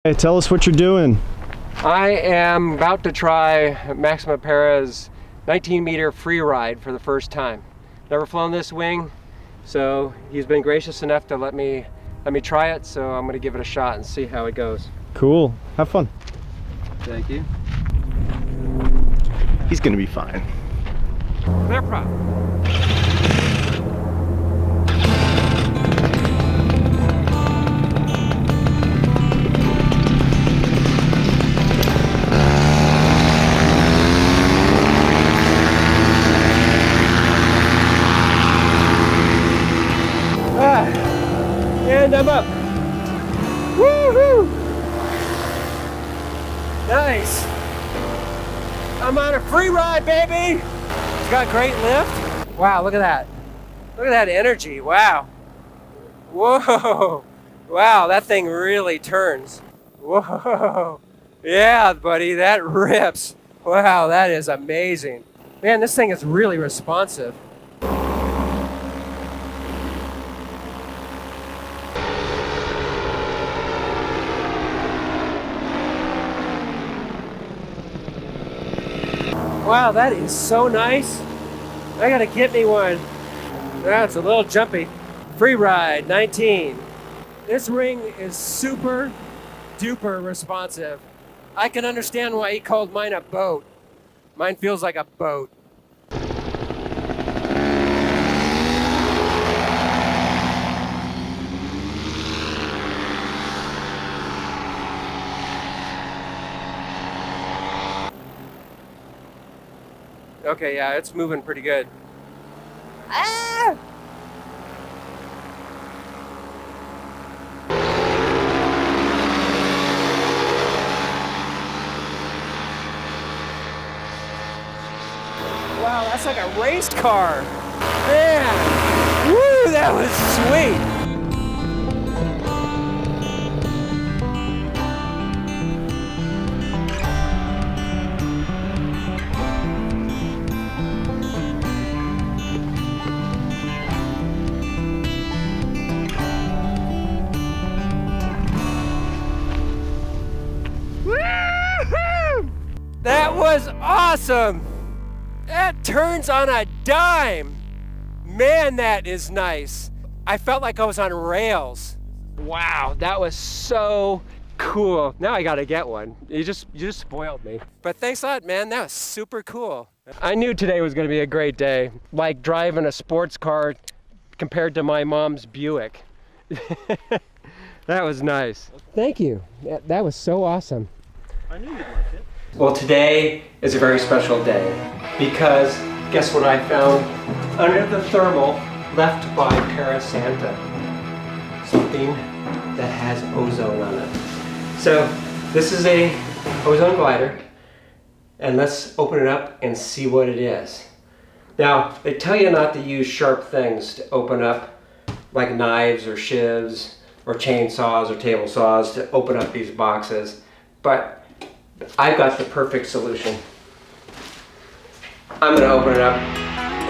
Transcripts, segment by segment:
Hey, tell us what you're doing. I am about to try Maxima Para's 19-meter Freeride for the first time. Never flown this wing, so he's been gracious enough to let me try it, so I'm going to give it a shot and see how it goes. Cool. Have fun. Thank you. He's gonna be fine. Clear prop. And I'm up. Woohoo! Nice. I'm on a free ride, baby. It's got great lift. Wow, look at that. Look at that energy. Wow. Whoa. Wow, that thing really turns. Whoa. Yeah, buddy, that rips. Wow, that is amazing. Man, this thing is really responsive. Wow, that is so nice. I gotta get me one. That's a little jumpy. Freeride 19. This ring is super duper responsive. I can understand why he called mine a boat. Mine feels like a boat. Okay, yeah, it's moving pretty good. Ah! Wow, that's like a race car. Man, woo, that was sweet. That was awesome! That turns on a dime! Man, that is nice. I felt like I was on rails. Wow, that was so cool. Now I gotta get one. You just spoiled me. But thanks a lot, man. That was super cool. I knew today was gonna be a great day. Like driving a sports car compared to my mom's Buick. That was nice. Thank you. That was so awesome. I knew you'd like it. Well, today is a very special day because guess what I found under the thermal left by Santa? Something that has ozone on it. So this is a ozone glider, and let's open it up and see what it is. Now, they tell you not to use sharp things to open up, like knives or shivs or chainsaws or table saws to open up these boxes, but I've got the perfect solution. I'm gonna open it up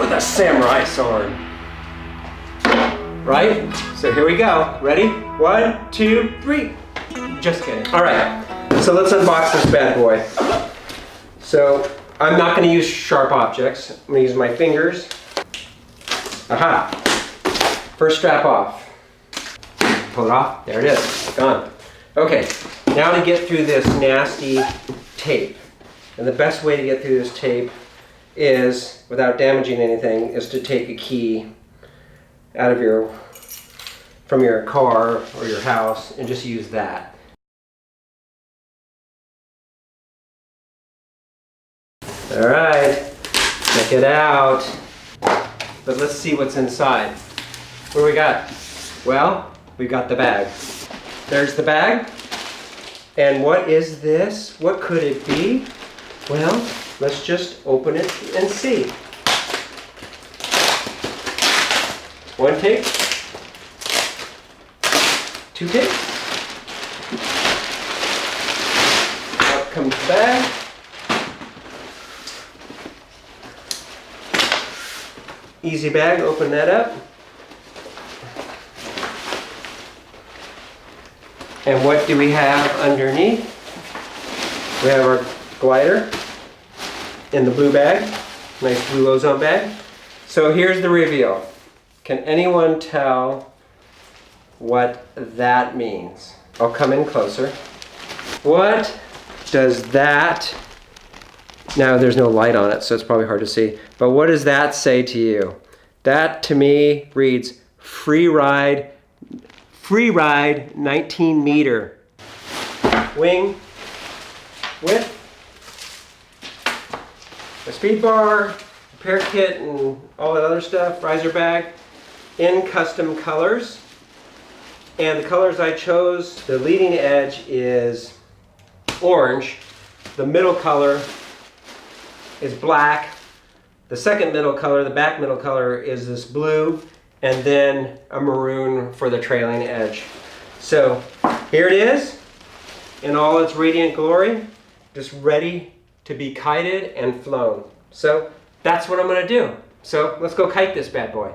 with a samurai sword. Right? So here we go. Ready? 1, 2, 3. Just kidding. All right, so let's unbox this bad boy. So I'm not gonna use sharp objects. I'm gonna use my fingers. Aha! First strap off. Pull it off. There it is. Gone. Okay. Now to get through this nasty tape. And the best way to get through this tape is, without damaging anything, is to take a key out of from your car or your house and just use that. All right, check it out. But let's see what's inside. What do we got? Well, we've got the bag. There's the bag. And what is this? What could it be? Well, let's just open it and see. One tape. Two tapes. Out comes the bag. Easy bag, open that up. And what do we have underneath? We have our glider in the blue bag, nice blue ozone bag. So here's the reveal. Can anyone tell what that means? I'll come in closer. What does that, now there's no light on it, so it's probably hard to see, but what does that say to you? That to me reads Freeride 19 meter. Wing width, a speed bar, repair kit and all that other stuff, riser bag, in custom colors. And the colors I chose, the leading edge is orange, the middle color is black, the second middle color, the back middle color is this blue, and then a maroon for the trailing edge. So here it is in all its radiant glory, just ready to be kited and flown. So that's what I'm gonna do. So let's go kite this bad boy.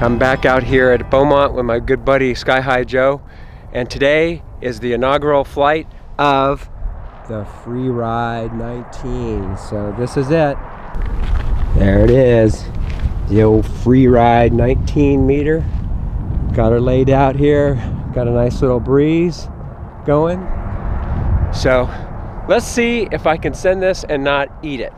I'm back out here at Beaumont with my good buddy Sky High Joe, and today is the inaugural flight of the Freeride 19. So this is it. There it is, the old Freeride 19 meter. Got her laid out here, got a nice little breeze going. So let's see if I can send this and not eat it.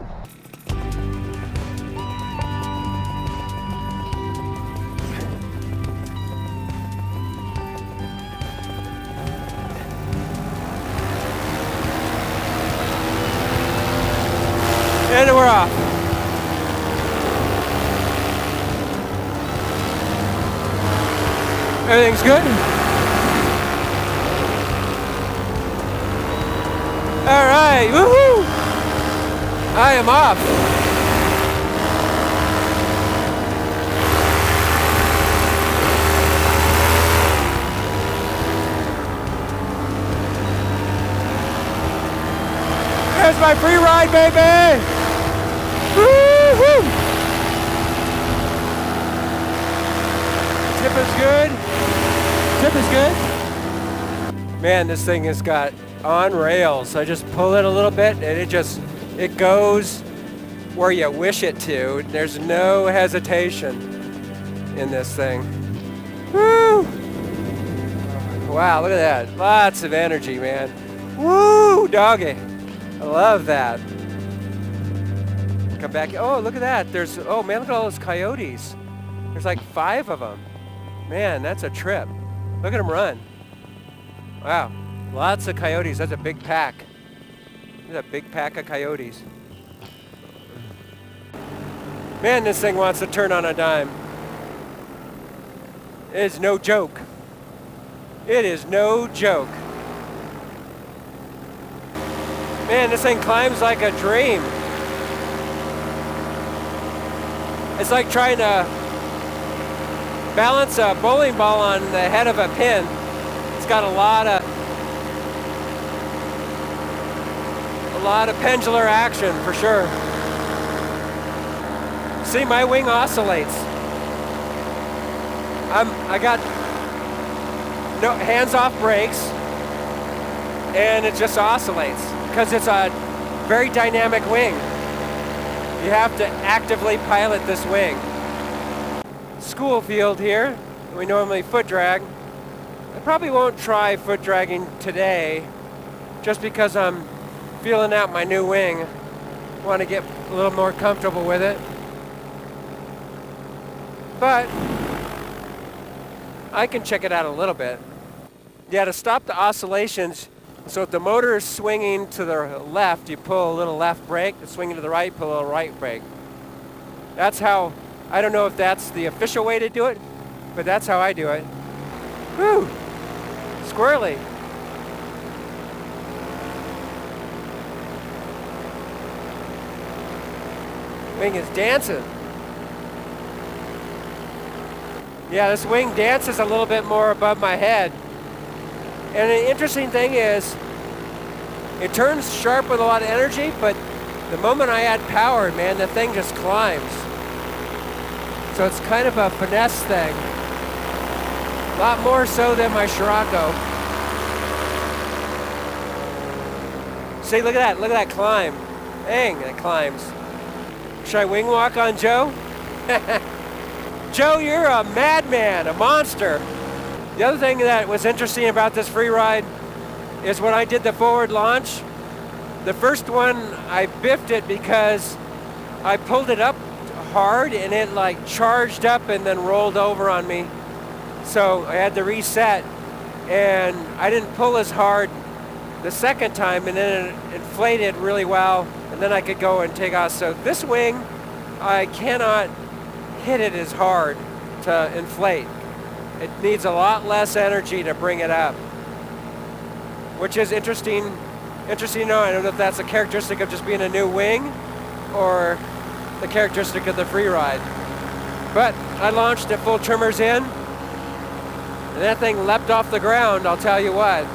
And we're off. Everything's good? All right, woohoo! I am off. There's my free ride, baby! Woo-hoo! Tip is good. Tip is good. Man, this thing has got on rails. I just pull it a little bit and it goes where you wish it to. There's no hesitation in this thing. Woo! Wow, look at that. Lots of energy, man. Woo, doggy. I love that. Come back. Oh, look at that. Oh man, look at all those coyotes. There's like 5 of them. Man, that's a trip. Look at them run. Wow, lots of coyotes. That's a big pack. There's a big pack of coyotes. Man, this thing wants to turn on a dime. It is no joke. It is no joke. Man, this thing climbs like a dream. It's like trying to balance a bowling ball on the head of a pin. It's got a lot of pendular action for sure. See, my wing oscillates. I got no hands-off brakes, and it just oscillates because it's a very dynamic wing. You have to actively pilot this wing. School field here. We normally foot drag. I probably won't try foot dragging today, just because I'm feeling out my new wing. Want to get a little more comfortable with it. But I can check it out a little bit. Yeah, to stop the oscillations, so if the motor is swinging to the left, you pull a little left brake. It's swinging to the right, pull a little right brake. That's how, I don't know if that's the official way to do it, but that's how I do it. Whew, squirrely. Wing is dancing. Yeah, this wing dances a little bit more above my head. And the interesting thing is, it turns sharp with a lot of energy, but the moment I add power, man, the thing just climbs. So it's kind of a finesse thing. A lot more so than my Scirocco. See, look at that climb. Dang, it climbs. Should I wing walk on Joe? Joe, you're a madman, a monster. The other thing that was interesting about this Freeride is when I did the forward launch, the first one I biffed it because I pulled it up hard and it like charged up and then rolled over on me. So I had to reset, and I didn't pull as hard the second time, and then it inflated really well, and then I could go and take off. So this wing, I cannot hit it as hard to inflate. It needs a lot less energy to bring it up, which is interesting to know. I don't know if that's a characteristic of just being a new wing or the characteristic of the Freeride. But I launched at full trimmers in, and that thing leapt off the ground, I'll tell you what.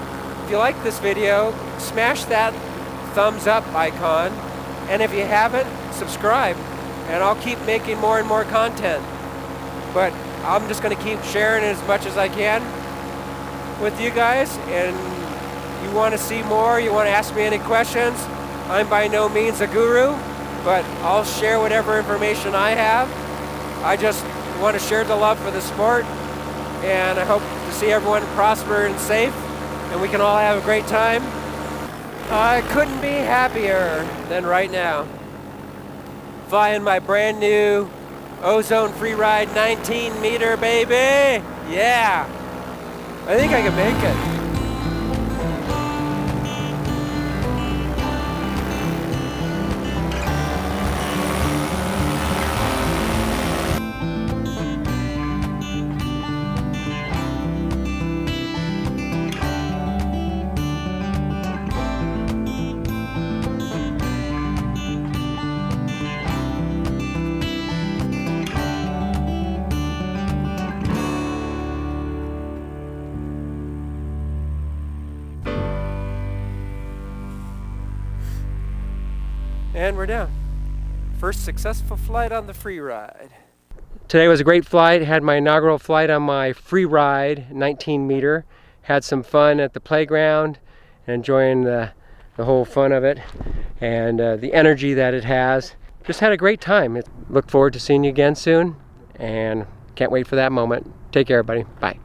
If you like this video, smash that thumbs up icon, and if you haven't, subscribe, and I'll keep making more and more content. But I'm just going to keep sharing as much as I can with you guys, and you want to see more, you want to ask me any questions, I'm by no means a guru, but I'll share whatever information I have. I just want to share the love for the sport, and I hope to see everyone prosper and safe, and we can all have a great time. I couldn't be happier than right now. Flying my brand new Ozone Freeride 19 meter, baby! Yeah! I think I can make it. And we're down. First successful flight on the Freeride. Today was a great flight. Had my inaugural flight on my Freeride 19 meter. Had some fun at the playground, enjoying the whole fun of it and the energy that it has. Just had a great time. Look forward to seeing you again soon, and can't wait for that moment. Take care, everybody. Bye.